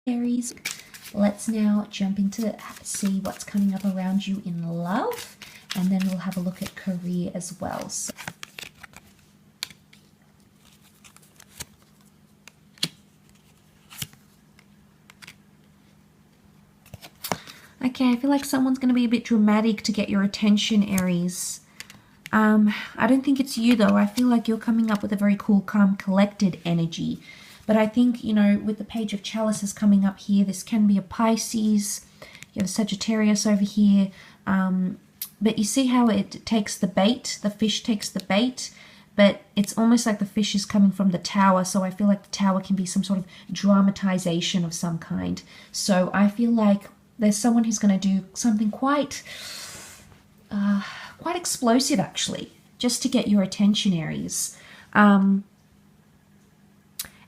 Aries. Let's now jump into see what's coming up around you in love, and then we'll have a look at career as well. Okay, I feel like someone's going to be a bit dramatic to get your attention, Aries. I don't think it's you though. I feel like you're coming up with a very cool, calm, collected energy. But I think, you know, with the Page of Chalices coming up here, this can be a Pisces. You have a Sagittarius over here. But you see how it takes the bait, the fish takes the bait, but it's almost like the fish is coming from the tower. So I feel like the tower can be some sort of dramatization of some kind. So I feel like there's someone who's going to do something quite explosive, actually, just to get your attention, Aries.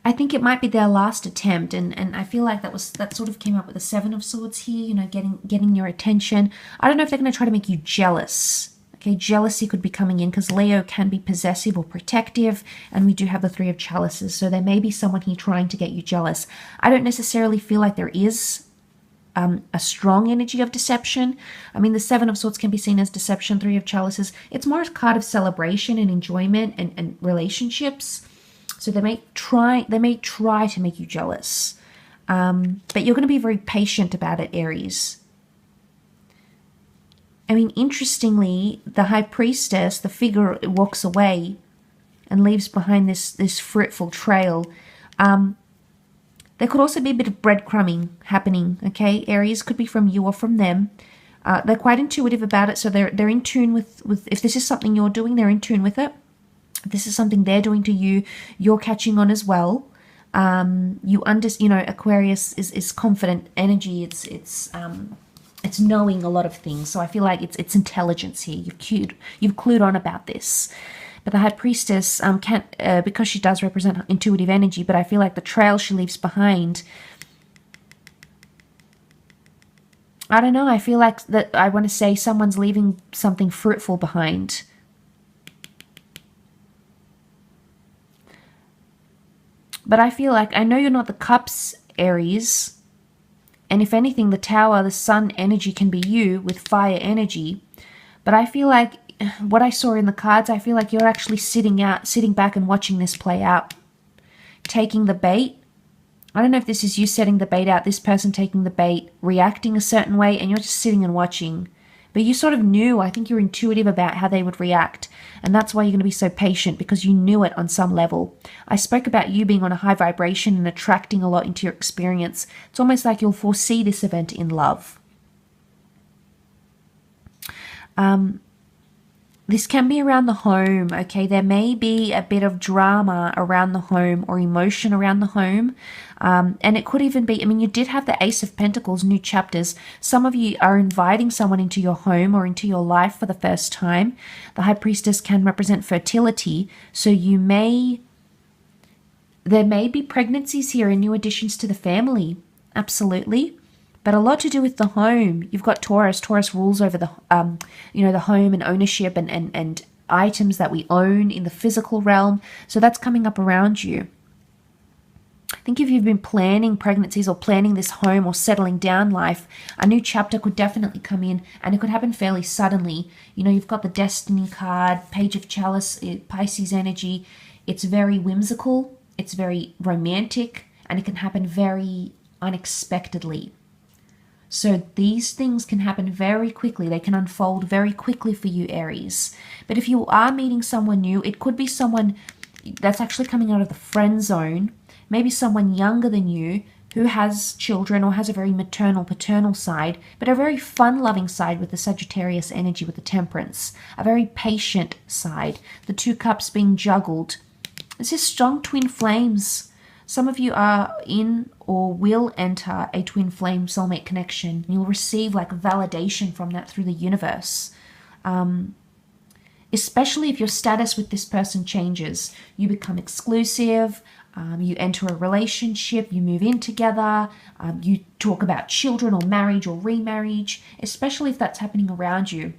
I think it might be their last attempt, and I feel like that sort of came up with the Seven of Swords here, you know, getting your attention. I don't know if they're going to try to make you jealous. Okay, jealousy could be coming in because Leo can be possessive or protective, and we do have the Three of Chalices, so there may be someone here trying to get you jealous. I don't necessarily feel like there is a strong energy of deception. I mean, the Seven of Swords can be seen as deception. Three of Chalices, it's more a card of celebration and enjoyment and relationships. So they may try to make you jealous, but you're going to be very patient about it, Aries. I mean, interestingly, the High Priestess, the figure, walks away and leaves behind this fruitful trail. There could also be a bit of breadcrumbing happening, okay? Aries, could be from you or from them. They're quite intuitive about it, so they're in tune with if this is something you're doing, they're in tune with it. If this is something they're doing to you, you're catching on as well. Aquarius is confident energy. It's knowing a lot of things. So I feel like it's intelligence here. You've clued on about this. But the High Priestess can't, because she does represent intuitive energy, but I feel like the trail she leaves behind, I don't know, I feel like that I want to say someone's leaving something fruitful behind. But I feel like, I know you're not the Cups, Aries, and if anything, the Tower, the Sun energy can be you with fire energy, but I feel like what I saw in the cards, I feel like you're actually sitting back and watching this play out. Taking the bait. I don't know if this is you setting the bait out, this person taking the bait, reacting a certain way, and you're just sitting and watching. But you sort of knew, I think you're intuitive about how they would react. And that's why you're going to be so patient, because you knew it on some level. I spoke about you being on a high vibration and attracting a lot into your experience. It's almost like you'll foresee this event in love. This can be around the home, okay? There may be a bit of drama around the home or emotion around the home. And it could even be, I mean, you did have the Ace of Pentacles, new chapters. Some of you are inviting someone into your home or into your life for the first time. The High Priestess can represent fertility. So there may be pregnancies here and new additions to the family. Absolutely. But a lot to do with the home. You've got Taurus. Taurus rules over the home and ownership and items that we own in the physical realm. So that's coming up around you. I think if you've been planning pregnancies or planning this home or settling down life, a new chapter could definitely come in, and it could happen fairly suddenly. You know, you've got the Destiny card, Page of Chalice, Pisces energy. It's very whimsical. It's very romantic, and it can happen very unexpectedly. So these things can happen very quickly. They can unfold very quickly for you, Aries. But if you are meeting someone new, it could be someone that's actually coming out of the friend zone, maybe someone younger than you who has children or has a very maternal, paternal side, but a very fun-loving side with the Sagittarius energy, with the Temperance, a very patient side, the Two Cups being juggled. This is strong twin flames. Some of you are in or will enter a twin flame soulmate connection. You'll receive like validation from that through the universe. Especially if your status with this person changes. You become exclusive, you enter a relationship, you move in together, you talk about children or marriage or remarriage, especially if that's happening around you.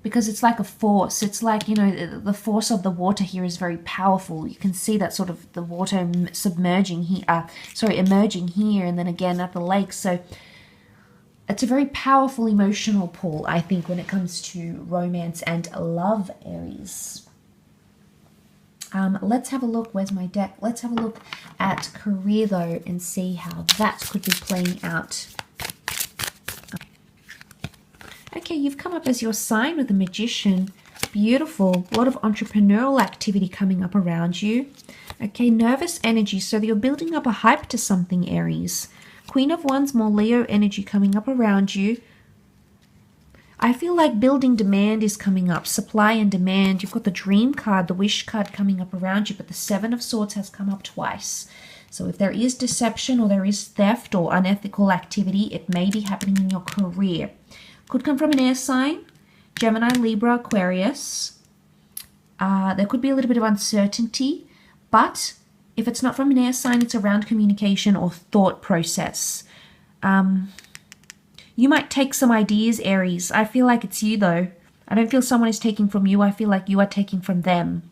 because it's like a force. It's like, you know, the force of the water here is very powerful. You can see that sort of the water submerging here, emerging here, and then again at the lake. So it's a very powerful emotional pull, I think, when it comes to romance and love, Aries. Let's have a look. Where's my deck? Let's have a look at career, though, and see how that could be playing out. Okay, you've come up as your sign with the Magician. Beautiful. A lot of entrepreneurial activity coming up around you. Okay, nervous energy. So you're building up a hype to something, Aries. Queen of Wands, more Leo energy coming up around you. I feel like building demand is coming up. Supply and demand. You've got the Dream card, the Wish card coming up around you, but the Seven of Swords has come up twice. So if there is deception or there is theft or unethical activity, it may be happening in your career. Could come from an air sign, Gemini, Libra, Aquarius. There could be a little bit of uncertainty, but if it's not from an air sign, it's around communication or thought process. You might take some ideas, Aries. I feel like it's you, though. I don't feel someone is taking from you. I feel like you are taking from them.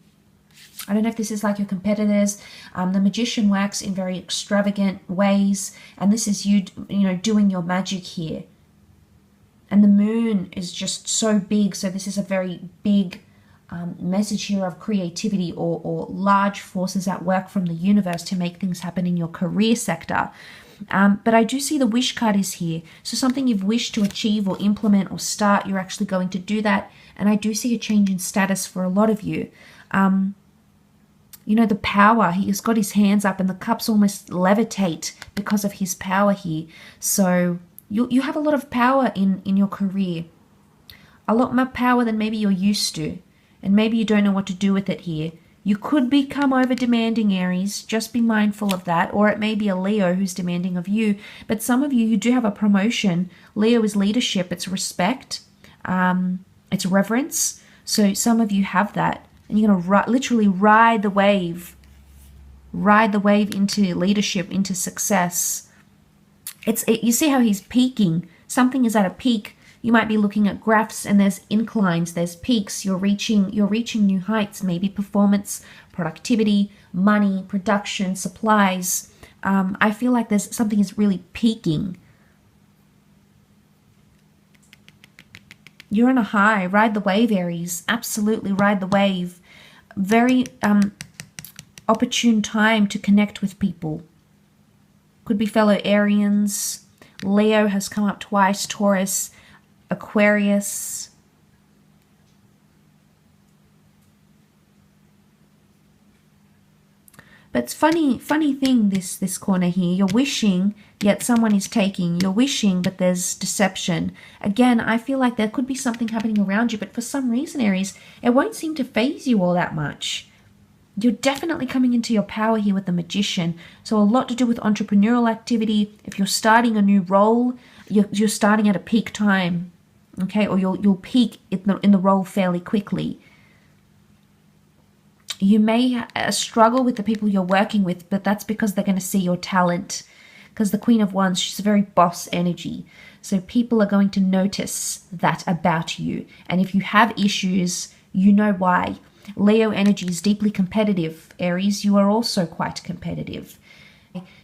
I don't know if this is like your competitors. The Magician works in very extravagant ways, and this is you, doing your magic here. And the moon is just so big, so this is a very big message here of creativity or large forces at work from the universe to make things happen in your career sector. But I do see the Wish card is here. So something you've wished to achieve or implement or start, you're actually going to do that. And I do see a change in status for a lot of you. The power, he has got his hands up and the cups almost levitate because of his power here. So you have a lot of power in your career. A lot more power than maybe you're used to. And maybe you don't know what to do with it here. You could become over demanding, Aries. Just be mindful of that. Or it may be a Leo who's demanding of you. But some of you do have a promotion. Leo is leadership. It's respect. It's reverence. So some of you have that. And you're going to literally ride the wave. Ride the wave into leadership, into success. You see how he's peaking. Something is at a peak. You might be looking at graphs and there's inclines, there's peaks. You're reaching new heights, maybe performance, productivity, money, production, supplies. I feel like there's something is really peaking. You're on a high. Ride the wave, Aries. Absolutely ride the wave. Very opportune time to connect with people. Could be fellow Arians. Leo has come up twice. Taurus, Aquarius. But it's funny thing, this corner here. You're wishing, yet someone is taking. You're wishing, but there's deception. Again, I feel like there could be something happening around you, but for some reason, Aries, it won't seem to faze you all that much. You're definitely coming into your power here with the Magician. So a lot to do with entrepreneurial activity. If you're starting a new role, you're starting at a peak time, okay? Or you'll peak in the role fairly quickly. You may struggle with the people you're working with, but that's because they're going to see your talent. Because the Queen of Wands, she's a very boss energy. So people are going to notice that about you. And if you have issues, you know why. Leo energy is deeply competitive. Aries, you are also quite competitive.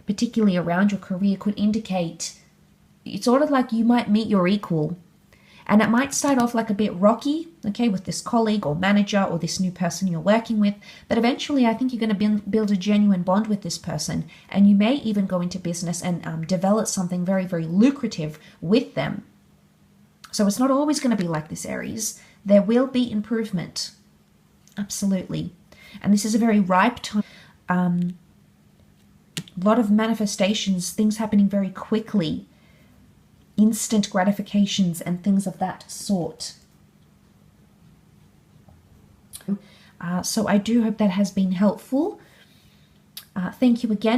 Particularly around your career could indicate it's sort of like you might meet your equal. And it might start off like a bit rocky, okay, with this colleague or manager or this new person you're working with. But eventually, I think you're going to build a genuine bond with this person. And you may even go into business and develop something very, very lucrative with them. So it's not always going to be like this, Aries. There will be improvement. Absolutely. And this is a very ripe time. A lot of manifestations, things happening very quickly. Instant gratifications and things of that sort. So I do hope that has been helpful. Thank you again.